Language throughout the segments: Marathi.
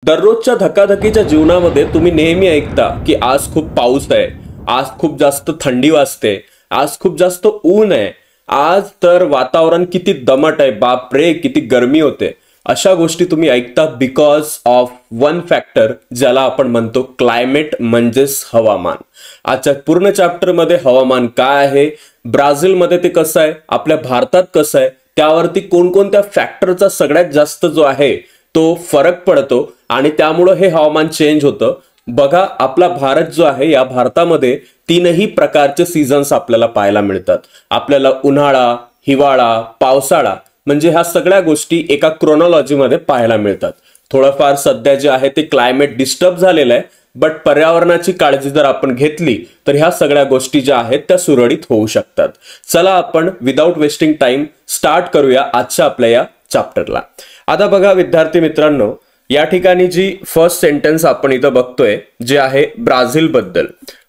दररोजच्या धकाधकीच्या जीवनामध्ये तुम्ही नेहमी ऐकता की आज खूप पाऊस आहे, आज खूप जास्त थंडी वाजते, आज खूप जास्त ऊन आहे, आज तर वातावरण किती दमट आहे, बाप रे किती गरमी होते. अशा गोष्टी तुम्ही ऐकता बिकॉज ऑफ वन फॅक्टर ज्याला आपण म्हणतो क्लायमेट म्हणजेच हवामान. आजच्या पूर्ण चॅप्टर मध्ये हवामान काय आहे, ब्राझीलमध्ये ते कसं आहे, आपल्या भारतात कसं आहे, त्यावरती कोणकोणत्या फॅक्टरचा सगळ्यात जास्त जो आहे तो फरक पडतो आणि त्यामुळे हे हवामान चेंज होतं. बघा आपला भारत जो आहे, या भारतामध्ये तीनही प्रकारचे सीझन्स आपल्याला पाहायला मिळतात. आपल्याला उन्हाळा, हिवाळा, पावसाळा म्हणजे ह्या सगळ्या गोष्टी एका क्रोनॉलॉजी मध्ये पाहायला मिळतात. थोडंफार सध्या जे आहे ते क्लायमेट डिस्टर्ब झालेलं आहे, बट पर्यावरणाची काळजी जर आपण घेतली तर ह्या सगळ्या गोष्टी ज्या आहेत त्या सुरळीत होऊ शकतात. चला आपण विदाउट वेस्टिंग टाइम स्टार्ट करूया आजच्या आपल्या या चॅप्टरला. आता बघा विद्यार्थी मित्रांनो, या ठिकाणी जी फर्स्ट सेंटेन्स आपण इथं बघतोय जे आहे ब्राझील बद्दल.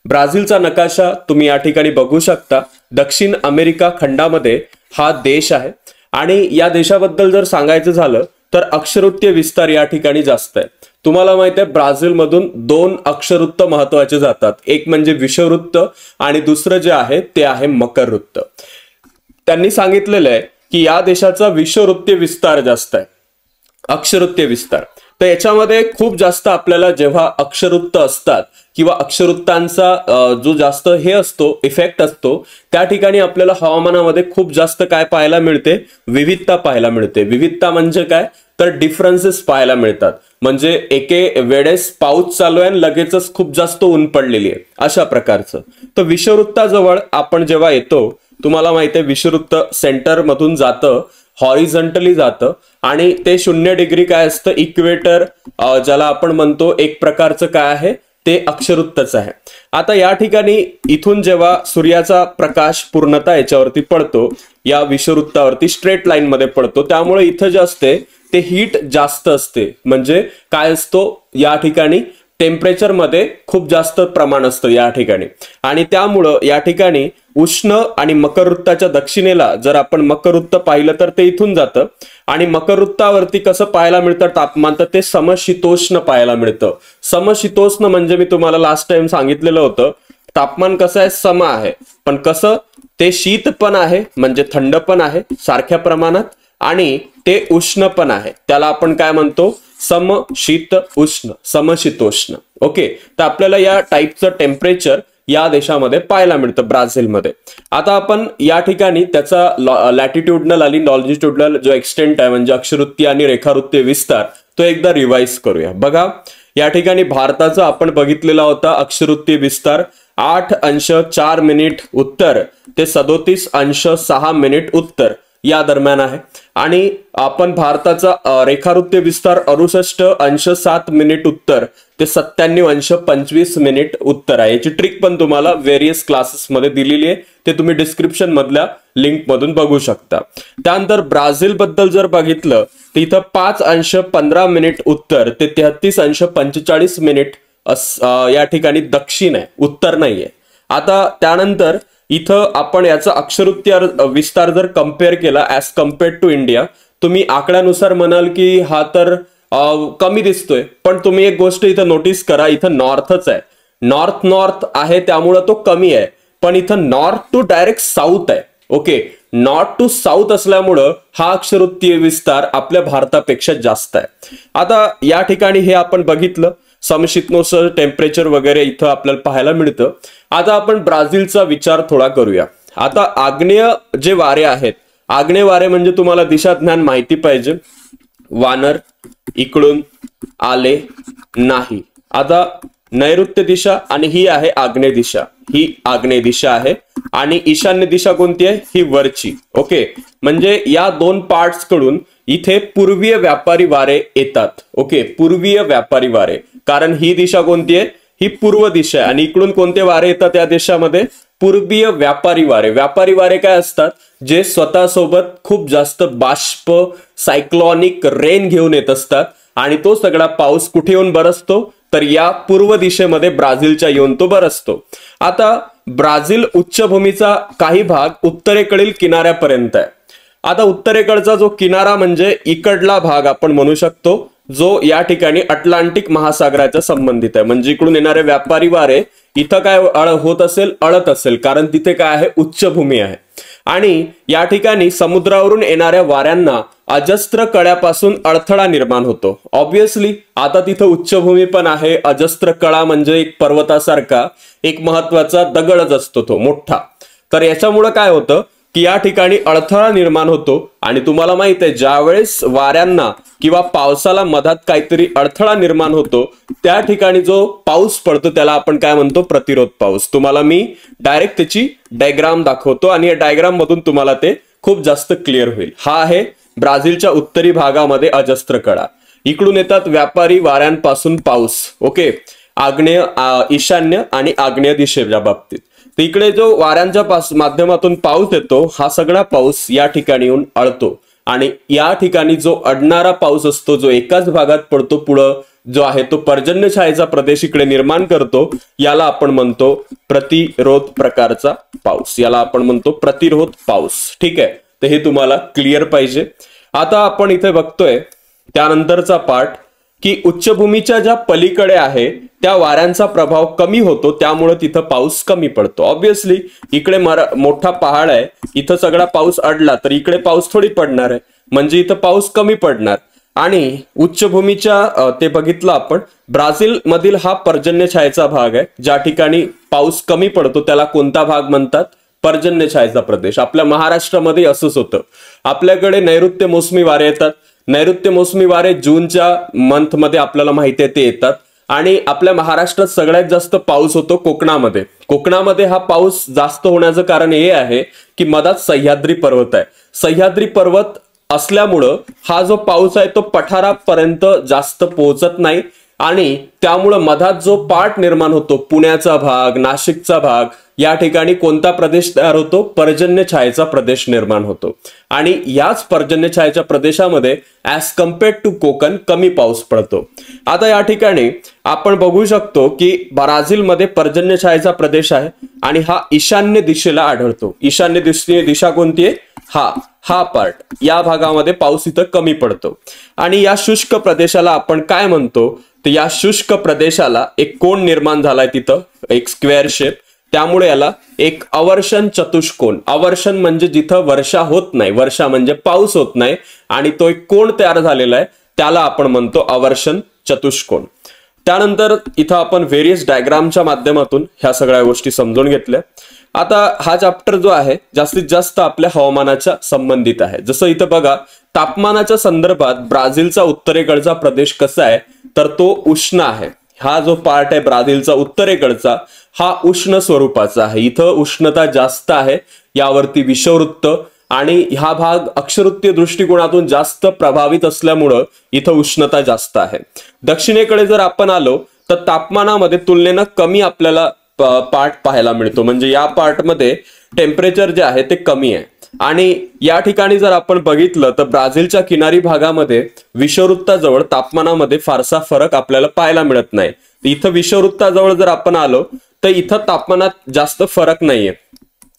ब्राझीलचा नकाशा तुम्ही या ठिकाणी बघू शकता. दक्षिण अमेरिका खंडामध्ये हा देश आहे आणि या देशाबद्दल जर सांगायचं झालं तर अक्षरवृत्तीय विस्तार या ठिकाणी जास्त आहे. तुम्हाला माहित आहे ब्राझीलमधून दोन अक्षरवृत्त महत्वाचे जातात, एक म्हणजे विषुववृत्त आणि दुसरं जे आहे ते आहे मकरवृत्त. त्यांनी सांगितलेलं आहे की या देशाचा विषुववृत्तीय विस्तार जास्त आहे, अक्षरवृत्तीय विस्तार. तर याच्यामध्ये खूप जास्त आपल्याला जेव्हा अक्षरवृत्त असतात किंवा अक्षरवृत्तांचा जो जास्त हे असतो इफेक्ट असतो, त्या ठिकाणी आपल्याला हवामानामध्ये खूप जास्त काय पाहायला मिळते, विविधता पाहायला मिळते. विविधता म्हणजे काय तर डिफरन्सेस पाहायला मिळतात. म्हणजे एके वेळेस पाऊस चालू आहे आणि लगेचच खूप जास्त ऊन पडलेली आहे, अशा प्रकारचं. तर विषुववृत्ताजवळ आपण जेव्हा येतो, तुम्हाला माहिती आहे विषुववृत्त सेंटर मधून जातं, हॉरिझॉन्टली जातं आणि ते 0 डिग्री काय असतं इक्वेटर, ज्याला आपण म्हणतो एक प्रकारचं काय आहे ते अक्षरवृत्तच आहे. आता या ठिकाणी इथून जेव्हा सूर्याचा प्रकाश पूर्णतः याच्यावरती पडतो, या विषुववृत्तावरती स्ट्रेट लाईन मध्ये पडतो, त्यामुळे इथं जे असते ते हीट जास्त असते. म्हणजे काय असतो या ठिकाणी टेम्परेचर मध्ये खूप जास्त प्रमाण असतं या ठिकाणी आणि त्यामुळं या ठिकाणी उष्ण आणि मकरवृत्ताच्या दक्षिणेला जर आपण मकरवृत्त पाहिलं तर ते इथून जातं आणि मकरवृत्तावरती कसं पाहायला मिळतं तापमान, तर ते समशीतोष्ण पाहायला मिळतं. समशीतोष्ण म्हणजे मी तुम्हाला लास्ट टाइम सांगितलेलं होतं तापमान कसं आहे, सम आहे, पण कसं ते शीत पण आहे म्हणजे थंड पण आहे सारख्या प्रमाणात आणि ते उष्ण पण आहे, त्याला आपण काय म्हणतो समशीत उष्ण, समशीतोष्ण. ओके, तर आपल्याला या टाईपचं टेम्परेचर या देशामध्ये पाहायला मिळतं ब्राझीलमध्ये. आता आपण या ठिकाणी त्याचा लॅटिट्यूडनल आणि लॉंजिट्यूडनल जो एक्सटेंट आहे म्हणजे अक्षरवृत्तीय आणि रेखावृत्तीय विस्तार तो एकदा रिवाइज करूया. बघा या ठिकाणी भारताचा आपण बघितलेला होता अक्षरवृत्तीय विस्तार 8°4' उत्तर ते 37°6' उत्तर या दरम्यान आहे आणि आपण भारताचा रेखावृत्तीय विस्तार 68°7' उत्तर ते 97°25' उत्तर आहे. याची ट्रिक पण तुम्हाला वेरियस क्लासेस मध्ये दिलेली आहे, ते तुम्ही डिस्क्रिप्शन मधल्या लिंक मधून बघू शकता. त्यानंतर ब्राझील बद्दल जर बघितलं तर इथं 5°15' उत्तर ते 33°45' या ठिकाणी दक्षिण आहे, उत्तर नाहीये. आता त्यानंतर इथं आपण याचा अक्षरवृत्तीय विस्तार जर कम्पेअर केला ऍज कम्पेअर्ड टू इंडिया, तुम्ही आकड्यानुसार म्हणाल की हा तर कमी दिसतोय, पण तुम्ही एक गोष्ट इथं नोटीस करा, इथं नॉर्थच आहे, नॉर्थ नॉर्थ आहे त्यामुळे तो कमी आहे, पण इथं नॉर्थ टू डायरेक्ट साऊथ आहे. ओके, नॉर्थ टू साऊथ असल्यामुळं हा अक्षरवृत्तीय विस्तार आपल्या भारतापेक्षा जास्त आहे. आता या ठिकाणी हे आपण बघितलं समशीतोष्ण टेम्परेचर वगैरे इथं आपल्याला पाहायला मिळतं. आता आपण ब्राझीलचा विचार थोडा करूया. आता आग्नेय जे वारे आहेत, आग्नेय वारे म्हणजे तुम्हाला दिशा ज्ञान माहिती पाहिजे, वानर इकडून आले नाही. आता नैऋत्य दिशा आणि ही आहे आग्नेय दिशा, ही आग्नेय दिशा आहे आणि ईशान्य दिशा कोणती आहे, ही वरची. ओके, म्हणजे या दोन पार्ट्स कडून इथे पूर्वीय व्यापारी वारे येतात. ओके, पूर्वीय व्यापारी वारे, कारण ही दिशा कोणती आहे, ही पूर्व दिशा आहे आणि इकडून कोणते वारे येतात या देशामध्ये, पूर्वीय व्यापारी वारे. व्यापारी वारे काय असतात, जे स्वतःसोबत खूप जास्त बाष्प सायक्लॉनिक रेन घेऊन येत असतात आणि तो सगळा पाऊस कुठे येऊन बरसतो तर या पूर्व दिशेमध्ये ब्राझीलच्या येऊन तो बरसतो. आता ब्राझील उच्चभूमीचा काही भाग उत्तरेकडील किनाऱ्यापर्यंत आहे. आता उत्तरेकडचा जो किनारा म्हणजे इकडला भाग आपण म्हणू शकतो जो या ठिकाणी अटलांटिक महासागराच्या संबंधित आहे, म्हणजे इकडून येणारे व्यापारी वारे इथं काय होत असेल, अडत असेल, कारण तिथे काय आहे, उच्चभूमी आहे. आणि या ठिकाणी समुद्रावरून येणाऱ्या वाऱ्यांना अजस्त्र कड्यापासून अडथळा निर्माण होतो. ऑब्विसली आता तिथं उच्चभूमी पण आहे, अजस्त्र कडा म्हणजे एक पर्वतासारखा एक महत्वाचा दगडच असतो तो मोठा. तर याच्यामुळे काय होतं की या ठिकाणी अडथळा निर्माण होतो. आणि तुम्हाला माहित आहे, ज्यावेळेस वाऱ्यांना किंवा पावसाला मधात काहीतरी अडथळा निर्माण होतो, त्या ठिकाणी जो पाऊस पडतो त्याला आपण काय म्हणतो, प्रतिरोध पाऊस. तुम्हाला मी डायरेक्ट त्याची डायग्राम दाखवतो आणि या डायग्राम मधून तुम्हाला ते खूप जास्त क्लिअर होईल. हा आहे ब्राझीलच्या उत्तरी भागामध्ये अजस्त्र कडा. इकडून येतात व्यापारी वाऱ्यांपासून पाऊस. ओके, आग्नेय, ईशान्य आणि आग्नेय दिशेच्या बाबतीत. तर इकडे जो वाऱ्यांच्या माध्यमातून पाऊस येतो, हा सगळा पाऊस या ठिकाणी येऊन अडतो. आणि या ठिकाणी जो अडणारा पाऊस असतो, जो एकाच भागात पडतो, पुढं जो आहे तो पर्जन्य छायेचा प्रदेश इकडे निर्माण करतो, याला आपण म्हणतो प्रतिरोध प्रकारचा पाऊस. याला आपण म्हणतो प्रतिरोध पाऊस. ठीक आहे, तर हे तुम्हाला क्लिअर पाहिजे. आता आपण इथे बघतोय त्यानंतरचा पार्ट की उच्चभूमीच्या ज्या पलीकडे आहे त्या वाऱ्यांचा प्रभाव कमी होतो, त्यामुळे तिथं पाऊस कमी पडतो. ऑब्विसली इकडे मोठा पहाड आहे, इथं सगळा पाऊस अडला तर इकडे पाऊस थोडी पडणार आहे, म्हणजे इथं पाऊस कमी पडणार. आणि उच्चभूमीच्या ते बघितलं आपण, ब्राझील मधील हा पर्जन्य छायेचा भाग आहे. ज्या ठिकाणी पाऊस कमी पडतो त्याला कोणता भाग म्हणतात, पर्जन्य छायेचा प्रदेश. आपल्या महाराष्ट्रामध्ये असंच होतं. आपल्याकडे नैऋत्य मोसमी वारे येतात. नैऋत्य मोसमी वारे जूनच्या मंथ मध्ये आपल्याला माहिती आहे ते येतात. आणि आपल्या महाराष्ट्रात सगळ्यात जास्त पाऊस होतो कोकणामध्ये. कोकणामध्ये हा पाऊस जास्त होण्याचं कारण हे आहे की मधात सह्याद्री पर्वत आहे. सह्याद्री पर्वत असल्यामुळं हा जो पाऊस आहे तो पठारापर्यंत जास्त पोहोचत नाही. आणि त्यामुळं मधात जो पार्ट निर्माण होतो, पुण्याचा भाग, नाशिकचा भाग, या ठिकाणी कोणता प्रदेश तयार होतो, पर्जन्य छायेचा प्रदेश निर्माण होतो. आणि याच पर्जन्य छायेच्या प्रदेशामध्ये ऍज कम्पेअर्ड टू कोकण कमी पाऊस पडतो. आता या ठिकाणी आपण बघू शकतो की ब्राझीलमध्ये पर्जन्य छायेचा प्रदेश आहे आणि हा ईशान्य दिशेला आढळतो. ईशान्य दिशा कोणती आहे, हा पार्ट, या भागामध्ये पाऊस इथं कमी पडतो. आणि या शुष्क प्रदेशाला आपण काय म्हणतो, तर या शुष्क प्रदेशाला एक कोन निर्माण झालाय तिथं, एक स्क्वेअर शेप, त्यामुळे याला एक अवर्षण चतुष्कोन. अवर्षण म्हणजे जिथं वर्षा होत नाही, वर्षा म्हणजे पाऊस होत नाही, आणि तो एक कोन तयार झालेला आहे, त्याला आपण म्हणतो अवर्षण चतुष्कोन. त्यानंतर इथं आपण व्हेरियस डायग्रामच्या माध्यमातून ह्या सगळ्या गोष्टी समजून घेतल्या. आता हा चॅप्टर जो आहे जास्तीत जास्त आपल्या हवामानाच्या संबंधित आहे. जसं इथं बघा, तापमानाच्या संदर्भात ब्राझीलचा उत्तरेकडचा प्रदेश कसा आहे, तर तो उष्ण आहे. हा जो पार्ट आहे ब्राझीलचा उत्तरेकडचा, हा उष्ण स्वरूपाचा आहे. इथं उष्णता जास्त आहे, यावरती विषुववृत्त, आणि हा भाग अक्षवृत्तीय दृष्टिकोनातून जास्त प्रभावित असल्यामुळं इथं उष्णता जास्त आहे. दक्षिणेकडे जर आपण आलो तर तापमानामध्ये तुलनेनं कमी आपल्याला पार्ट पाहायला मिळतो, म्हणजे या पार्टमध्ये टेम्परेचर जे आहे ते कमी आहे. आणि या ठिकाणी जर आपण बघितलं तर ब्राझीलच्या किनारी भागामध्ये विषुववृत्ताजवळ तापमानामध्ये फारसा फरक आपल्याला पाहायला मिळत नाही. इथं विषुववृत्ताजवळ जर आपण आलो तर इथं तापमानात जास्त फरक नाहीये,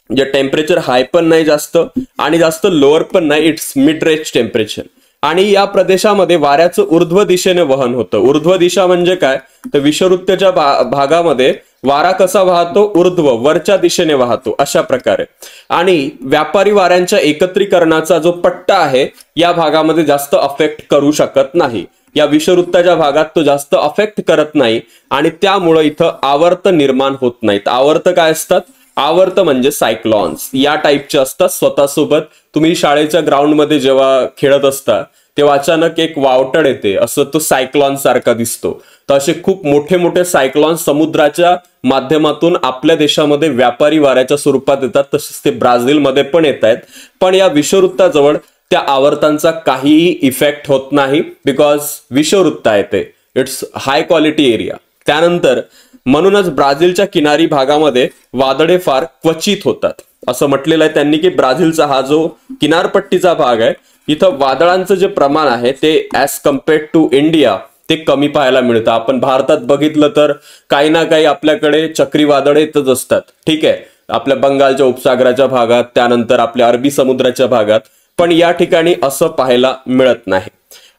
म्हणजे टेम्परेचर हाय पण नाही जास्त आणि जास्त लोअर पण नाही, इट्स मिड रेंज टेम्परेचर. आणि या प्रदेशामध्ये वाऱ्याचं ऊर्ध्व दिशेने वहन होतं. ऊर्ध्व दिशा म्हणजे काय, तर विषुववृत्ताच्या भागामध्ये वारा कसा वाहतो, ऊर्ध्व, वरच्या दिशेने वाहतो, अशा प्रकारे. आणि व्यापारी वाऱ्यांच्या एकत्रीकरणाचा जो पट्टा आहे या भागामध्ये जास्त अफेक्ट करू शकत नाही. या विषुववृत्ताच्या भागात तो जास्त अफेक्ट करत नाही आणि त्यामुळं इथं आवर्त निर्माण होत नाहीत. आवर्त काय असतात, आवर्त म्हणजे सायक्लॉन्स या टाईपचे असतात. स्वतःसोबत तुम्ही शाळेच्या ग्राउंडमध्ये जेव्हा खेळत असता तेव्हा अचानक एक वावटळ येते, असं तो सायक्लॉन सारखा दिसतो. तर असे खूप मोठे मोठे सायक्लॉन समुद्राच्या माध्यमातून आपल्या देशामध्ये व्यापारी वाऱ्याच्या स्वरूपात येतात. तसेच ते ब्राझीलमध्ये पण येत आहेत. पण या विषुववृत्ताजवळ त्या आवर्तांचा काहीही इफेक्ट होत नाही, बिकॉज विषुववृत्त आहे ते, इट्स हाय क्वालिटी एरिया. त्यानंतर म्हणूनच ब्राझीलच्या किनारी भागामध्ये वादळे फार क्वचित होतात. असं म्हटलेलं आहे त्यांनी की ब्राझीलचा हा जो किनारपट्टीचा भाग आहे, इथं वादळांचं जे प्रमाण आहे ते ऍज कम्पेअर्ड टू इंडिया ते कमी पाहायला मिळतं. आपण भारतात बघितलं तर काही ना काही आपल्याकडे चक्रीवादळे येतच असतात. ठीक आहे, आपल्या बंगालच्या उपसागराच्या भागात, त्यानंतर आपल्या अरबी समुद्राच्या भागात, पण या ठिकाणी असं पाहायला मिळत नाही.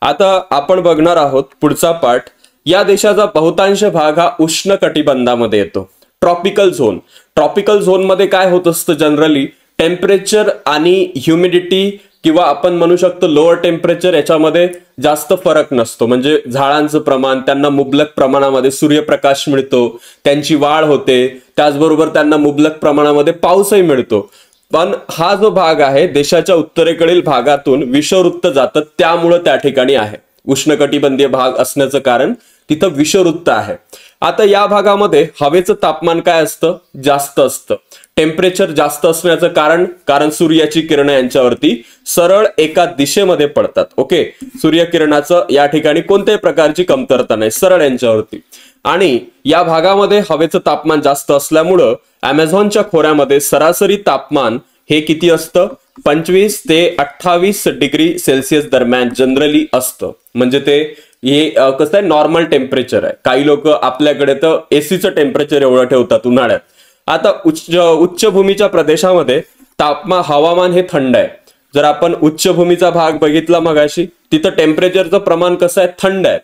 आता आपण बघणार आहोत पुढचा पार्ट. या देशाचा बहुतांश भाग हा उष्ण कटिबंधामध्ये येतो. Tropical zone. ट्रॉपिकल झोन मध्ये काय होत असतं जनरली, टेम्परेचर आणि ह्युमिडिटी किंवा आपण म्हणू शकतो लोअर टेम्परेचर याच्यामध्ये जास्त फरक नसतो. म्हणजे झाडांचं प्रमाण, त्यांना मुबलक प्रमाणामध्ये सूर्यप्रकाश मिळतो, त्यांची वाढ होते, त्याचबरोबर त्यांना मुबलक प्रमाणामध्ये पाऊसही मिळतो. पण हा जो भाग आहे देशाच्या उत्तरेकडील भागातून विषुववृत्त जातं, त्यामुळं त्या ठिकाणी आहे. उष्णकटिबंधीय भाग असण्याचं कारण तिथं विषुववृत्त आहे. आता या भागामध्ये हवेचं तापमान काय असतं, जास्त असतं. टेम्परेचर जास्त असण्याचं कारण सूर्याची किरणं यांच्यावरती सरळ एका दिशेमध्ये पडतात. ओके, सूर्यकिरणाचं या ठिकाणी कोणत्याही प्रकारची कमतरता नाही, सरळ यांच्यावरती. आणि या भागामध्ये हवेचं तापमान जास्त असल्यामुळं अमेझॉनच्या खोऱ्यामध्ये सरासरी तापमान हे किती असतं, 25 ते 28 डिग्री सेल्सिअस दरम्यान जनरली असतं. म्हणजे ते हे कसं आहे, नॉर्मल टेम्परेचर आहे. काही लोक आपल्याकडे तर एसीचं टेम्परेचर एवढं ठेवतात उन्हाळ्यात. आता उच्चभूमीच्या प्रदेशामध्ये हवामान हे थंड आहे. जर आपण उच्चभूमीचा भाग बघितला मगाशी, तिथं टेम्परेचरचं प्रमाण कसं आहे, थंड आहे.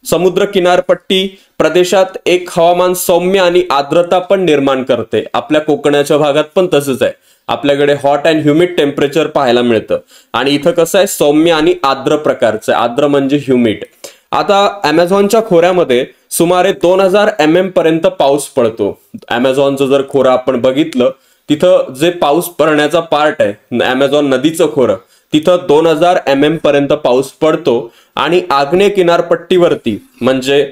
समुद्र किनारपट्टी प्रदेशात एक हवामान सौम्य आणि आर्द्रता पण निर्माण करते. आपल्या कोकणाच्या भागात पण तसंच आहे. आपल्याकडे हॉट अँड ह्युमिड टेम्परेचर पाहायला मिळतं आणि इथं कसं आहे, सौम्य आणि आर्द्र प्रकारचं. आर्द्र म्हणजे ह्युमिड. आता अमेझॉनच्या खोऱ्यामध्ये सुमारे 2000 mm पर्यंत पाऊस पडतो. अमेझॉनचं जर खोरं आपण बघितलं, तिथं जे पाऊस पडण्याचा पार्ट आहे अमेझॉन नदीचं खोरं, तिथं 2000 mm पर्यंत पाऊस पडतो. आणि आग्नेय किनारपट्टीवरती म्हणजे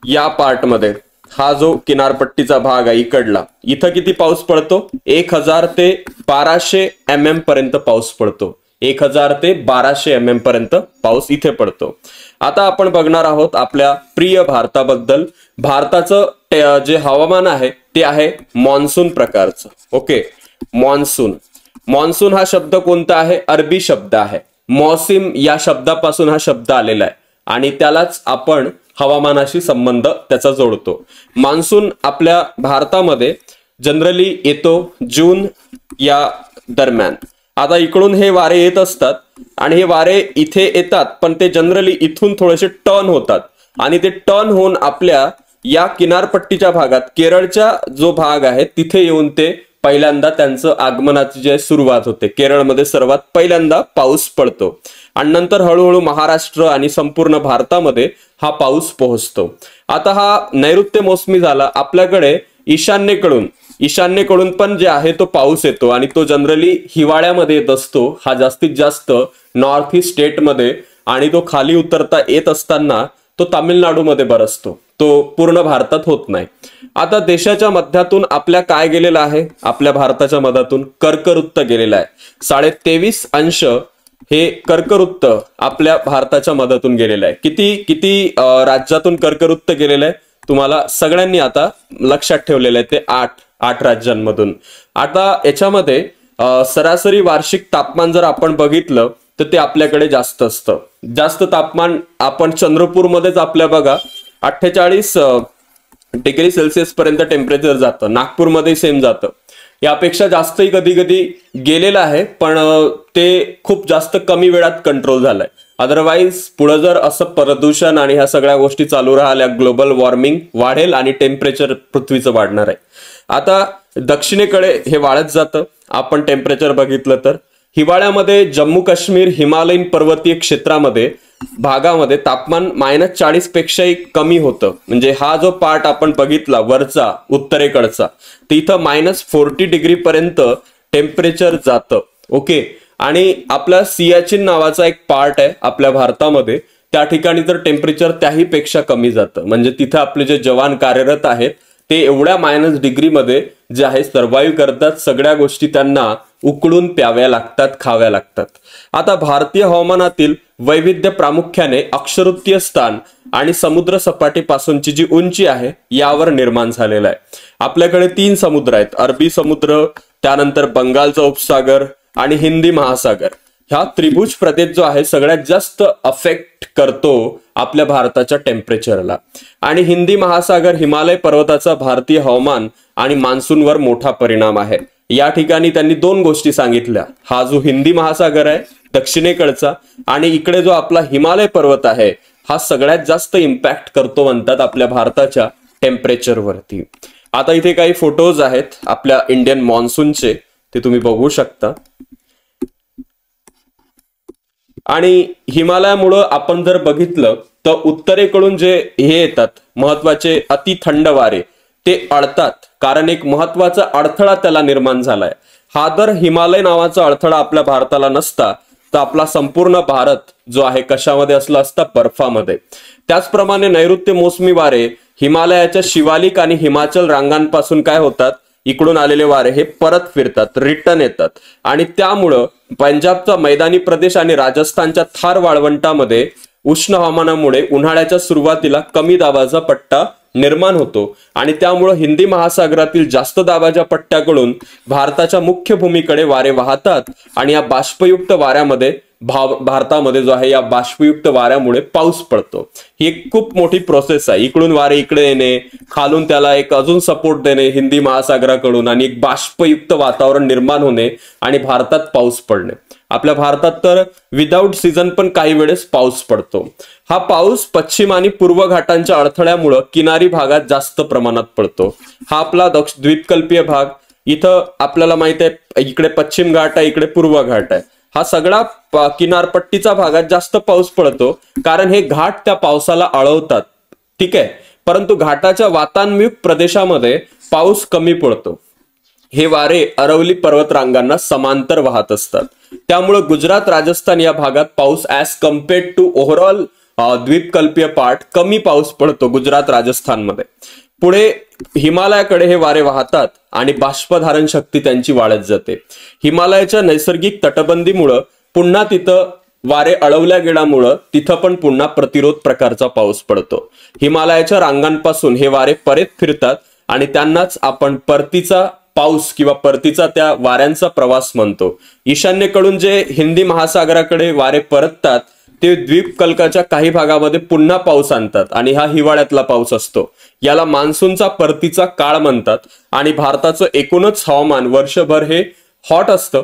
या पार्टमध्ये हा जो किनारपट्टीचा भाग आहे इकडला, इथं किती पाऊस पडतो, 1000 ते 1200 mm पर्यंत पाऊस पडतो. 1000 ते 1200 mm पर्यंत पाऊस इथे पडतो. आता आपण बघणार आहोत आपल्या प्रिय भारताबद्दल. भारताचं जे हवामान आहे ते आहे मॉन्सून प्रकारचं. ओके, मॉन्सून हा शब्द कोणता आहे, अरबी शब्द आहे. मौसिम या शब्दापासून हा शब्द आलेला आहे आणि त्यालाच आपण हवामानाशी संबंध त्याचा जोडतो. मान्सून आपल्या भारतामध्ये जनरली येतो जून या दरम्यान. आता इकडून हे वारे येत असतात आणि हे वारे इथे येतात, पण ते जनरली इथून थोडेसे टर्न होतात आणि ते टर्न होऊन आपल्या या किनारपट्टीच्या भागात, केरळचा जो भाग आहे तिथे येऊन ते पहिल्यांदा त्यांचं आगमनाची जी सुरुवात होते. केरळमध्ये सर्वात पहिल्यांदा पाऊस पडतो आणि नंतर हळूहळू महाराष्ट्र आणि संपूर्ण भारतामध्ये हा पाऊस पोहोचतो. आता हा नैऋत्य मोसमी झाला. आपल्याकडे ईशान्येकडून पण जे आहे तो पाऊस येतो आणि तो जनरली हिवाळ्यामध्ये येत असतो. हा जास्तीत जास्त नॉर्थ ईस्ट स्टेटमध्ये, आणि तो खाली उतरता येत असताना तो तामिळनाडूमध्ये बरसतो. तो पूर्ण भारतात होत नाही. आता देशाच्या मध्यातून आपल्या काय गेलेला आहे, आपल्या भारताच्या मध्यातून कर्कवृत्त गेलेला आहे. 23.5 हे कर्कवृत्त आपल्या भारताच्या मध्यातून गेलेलं आहे. किती राज्यातून कर्कवृत्त गेलेलं आहे तुम्हाला सगळ्यांनी आता लक्षात ठेवलेलं आहे, ते 8 राज्यांमधून. आता याच्यामध्ये सरासरी वार्षिक तापमान जर आपण बघितलं तर ते आपल्याकडे जास्त असतं. जास्त तापमान आपण चंद्रपूरमध्येच आपल्या बघा 48 डिग्री सेल्सिअस पर्यंत टेम्परेचर जातं. नागपूरमध्ये सेम जातं. यापेक्षा जास्तही कधी कधी गेलेलं आहे, पण ते खूप जास्त कमी वेळात कंट्रोल झालंय. अदरवाईज पुढे जर असं प्रदूषण आणि ह्या सगळ्या गोष्टी चालू राहिल्या, ग्लोबल वॉर्मिंग वाढेल आणि टेम्परेचर पृथ्वीचं वाढणार आहे. आता दक्षिणेकडे हे वाढत जातं. आपण टेम्परेचर बघितलं तर हिवाळ्यामध्ये जम्मू काश्मीर हिमालयीन पर्वतीय क्षेत्रामध्ये भागामध्ये तापमान -40 पेक्षाही कमी होतं. म्हणजे हा जो पार्ट आपण बघितला वरचा उत्तरेकडचा, तिथं -40 डिग्री पर्यंत टेम्परेचर जातं. ओके, आणि आपला सियाचीन नावाचा एक पार्ट आहे आपल्या भारतामध्ये, त्या ठिकाणी तर टेम्परेचर त्याही पेक्षा कमी जातं. म्हणजे तिथं आपले जे जवान कार्यरत आहेत ते एवढ्या -डिग्रीमध्ये जे आहे सर्व्हाइव्ह करतात. सगळ्या गोष्टी त्यांना उकळून प्याव्या लागतात, खाव्या लागतात. आता भारतीय हवामानातील वैविध्य प्रामुख्याने अक्षवृत्तीय स्थान आणि समुद्र सपाटीपासूनची जी उंची आहे यावर निर्माण झालेला आहे. आपल्याकडे 3 समुद्र आहेत, अरबी समुद्र, त्यानंतर बंगालचा उपसागर आणि हिंदी महासागर. ह्या त्रिभुज प्रदेश जो आहे सगळ्यात जास्त अफेक्ट करतो आपल्या भारताच्या टेम्परेचरला. आणि हिंदी महासागर, हिमालय पर्वताचा भारतीय हवामान आणि मान्सूनवर मोठा परिणाम आहे. या ठिकाणी त्यांनी 2 गोष्टी सांगितल्या. हा जो हिंदी महासागर आहे दक्षिणेकडचा, आणि इकडे जो आपला हिमालय पर्वत आहे हा सगळ्यात जास्त इम्पॅक्ट करतो म्हणतात आपल्या भारताच्या टेम्परेचर वरती. आता इथे काही फोटोज आहेत आपल्या इंडियन मॉन्सूनचे, ते तुम्ही बघू शकता. आणि हिमालयामुळं आपण जर बघितलं तर उत्तरेकडून जे हे येतात महत्वाचे अति थंड वारे ते अडतात, कारण एक महत्वाचा अडथळा त्याला निर्माण झालाय. हा जर हिमालय नावाचा अडथळा आपल्या भारताला नसता तर आपला संपूर्ण भारत जो आहे कशामध्ये असला असता, बर्फामध्ये. त्याचप्रमाणे नैऋत्य मोसमी वारे हिमालयाच्या शिवालिक आणि हिमाचल रांगांपासून काय होतात, इकडून आलेले वारे हे परत फिरतात, रिटर्न येतात, आणि त्यामुळं पंजाबचा मैदानी प्रदेश आणि राजस्थानच्या थार वाळवंटामध्ये उष्ण हवामानामुळे उन्हाळ्याच्या सुरुवातीला कमी दाबाचा पट्टा निर्माण होतो, आणि त्यामुळे हिंदी महासागरातील जास्त दाबाच्या पट्ट्याकडून भारताच्या मुख्य भूमीकडे वारे वाहतात, आणि या बाष्पयुक्त वाऱ्यामध्ये भारतामध्ये जो आहे या बाष्पयुक्त वाऱ्यामुळे पाऊस पडतो. ही एक खूप मोठी प्रोसेस आहे. इकडून वारे इकडे येणे, खालून त्याला एक अजून सपोर्ट देणे हिंदी महासागराकडून, आणि एक बाष्पयुक्त वातावरण निर्माण होणे आणि भारतात पाऊस पडणे. आपल्या भारतात तर विदाऊट सीझन पण काही वेळेस पाऊस पडतो. हा पाऊस पश्चिम आणि पूर्व घाटांच्या अडथळ्यामुळे किनारी भागात जास्त प्रमाणात पडतो. हा आपला द्वीपकल्पीय भाग, इथं आपल्याला माहित आहे इकडे पश्चिम घाट आहे, इकडे पूर्व घाट आहे. हा सगळा किनारपट्टीचा भागात जास्त पाऊस पडतो, कारण हे घाट त्या पावसाला अडवतात. ठीक आहे, परंतु घाटाच्या वातान्मुख प्रदेशामध्ये पाऊस कमी पडतो. हे वारे अरवली पर्वतरांगांना समांतर वाहत असतात, त्यामुळे गुजरात राजस्थान या भागात पाऊस ऍज कम्पेअर्ड टू ओव्हरऑल द्वीपकल्पीय पार्ट कमी पाऊस पडतो गुजरात राजस्थानमध्ये. पुढे हिमालयाकडे हे वारे वाहतात आणि बाष्पधारण शक्ती त्यांची वाढत जाते. हिमालयाच्या नैसर्गिक तटबंदीमुळे पुन्हा तिथं वारे अडवल्या गेल्यामुळं तिथं पण पुन्हा प्रतिरोध प्रकारचा पाऊस पडतो. हिमालयाच्या रांगांपासून हे वारे परत फिरतात आणि त्यांनाच आपण परतीचा पाऊस किंवा परतीचा त्या वाऱ्यांचा प्रवास म्हणतो. ईशान्येकडून जे हिंदी महासागराकडे वारे परततात ते द्वीपकल्पाच्या काही भागामध्ये पुन्हा पाऊस आणतात, आणि हा हिवाळ्यातला पाऊस असतो. याला मान्सूनचा परतीचा काळ म्हणतात. आणि भारताचं एकूणच हवामान वर्षभर हे हॉट असतं,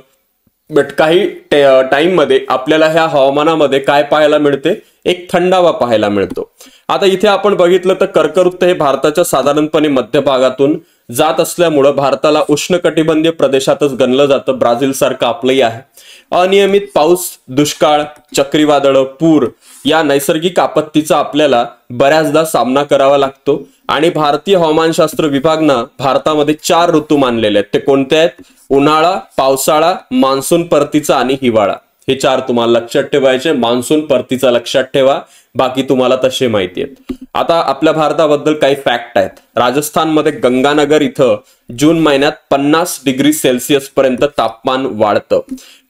बट काही टाइम मध्ये आपल्याला ह्या हवामानामध्ये काय पाहायला मिळते, एक थंडावा पाहायला मिळतो. आता इथे आपण बघितलं तर कर्कवृत्त हे भारताच्या साधारणपणे मध्य भागातून जात असल्यामुळं भारताला उष्णकटिबंधीय प्रदेशातच गणलं जातं. ब्राझील सारखं आपलंही आहे. अनियमित पाऊस, दुष्काळ, चक्रीवादळ, पूर या नैसर्गिक आपत्तीचा आपल्याला बऱ्याचदा सामना करावा लागतो. आणि भारतीय हवामानशास्त्र विभागानं भारतामध्ये 4 ऋतू मानलेले आहेत. ते कोणते आहेत? उन्हाळा, पावसाळा, मान्सून परतीचा आणि हिवाळा. हे 4 तुम्हाला लक्षात ठेवायचे. मान्सून परतीचा लक्षात ठेवा, बाकी तुम्हाला तसे माहिती आहेत. आता आपल्या भारताबद्दल काही फॅक्ट आहेत. राजस्थानमध्ये गंगानगर इथं जून महिन्यात 50 डिग्री सेल्सिअस पर्यंत तापमान वाढतं.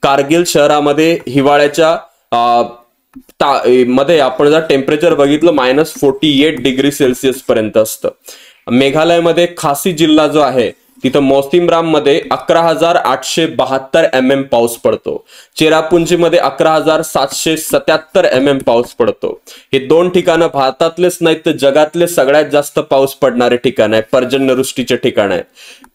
कारगिल शहरामध्ये हिवाळ्याच्या मध्ये आपण जर टेम्परेचर बघितलं -48 डिग्री सेल्सिअस पर्यंत असतं. मेघालयमध्ये खासी जिल्हा जो आहे तिथं मोसिनराम मध्ये 11,872 mm पाऊस पडतो. चेरापुंजीमध्ये 11,777 mm पाऊस पडतो. हे 2 ठिकाणं भारतातलेच नाहीत तर जगातले सगळ्यात जास्त पाऊस पडणारे ठिकाण आहे, पर्जन्यवृष्टीचे ठिकाण आहे.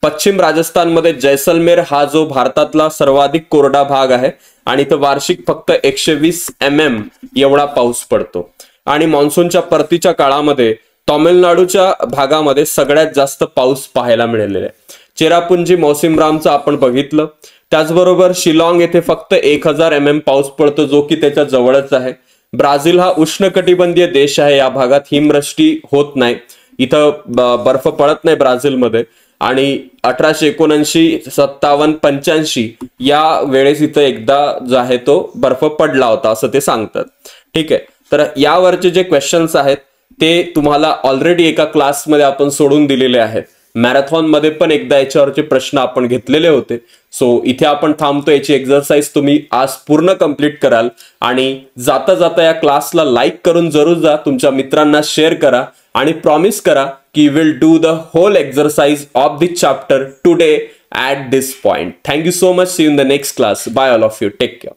पश्चिम राजस्थानमध्ये जैसलमेर हा जो भारतातला सर्वाधिक कोरडा भाग आहे आणि इथं वार्षिक फक्त 120 mm एवढा पाऊस पडतो. आणि मान्सूनच्या परतीच्या काळामध्ये तामिळनाडूच्या भागामध्ये सगळ्यात जास्त पाऊस पाहायला मिळालेला आहे. चेरापुंजी मोसिनरामचं आपण बघितलं. त्याचबरोबर शिलाँग येथे फक्त 1000 mm पाऊस पडतो, जो की त्याच्या जवळच आहे. ब्राझील हा उष्णकटिबंधीय देश आहे. या भागात हिमवृष्टी होत नाही, इथं बर्फ पडत नाही ब्राझीलमध्ये. आणि 1879, 57, 85 या वेळेस इथं एकदा जो आहे तो बर्फ पडला होता असं ते सांगतात. ठीक आहे, तर यावरचे जे क्वेश्चन्स आहेत ते तुम्हाला ऑलरेडी एका क्लासमध्ये आपण सोडून दिलेले आहेत. मॅरेथॉन मध्ये पण एकदा याच्यावरचे प्रश्न आपण घेतलेले होते. सो इथे आपण थांबतो. याची एक्सरसाइज तुम्ही आज पूर्ण कंप्लीट कराल. आणि जाता जाता या क्लासला लाईक करून जरूर जा, तुमच्या मित्रांना शेअर करा आणि प्रॉमिस करा की will do the whole exercise of this chapter today at this point. Thank you so much. See you in the next class. Bye all of you. Take care.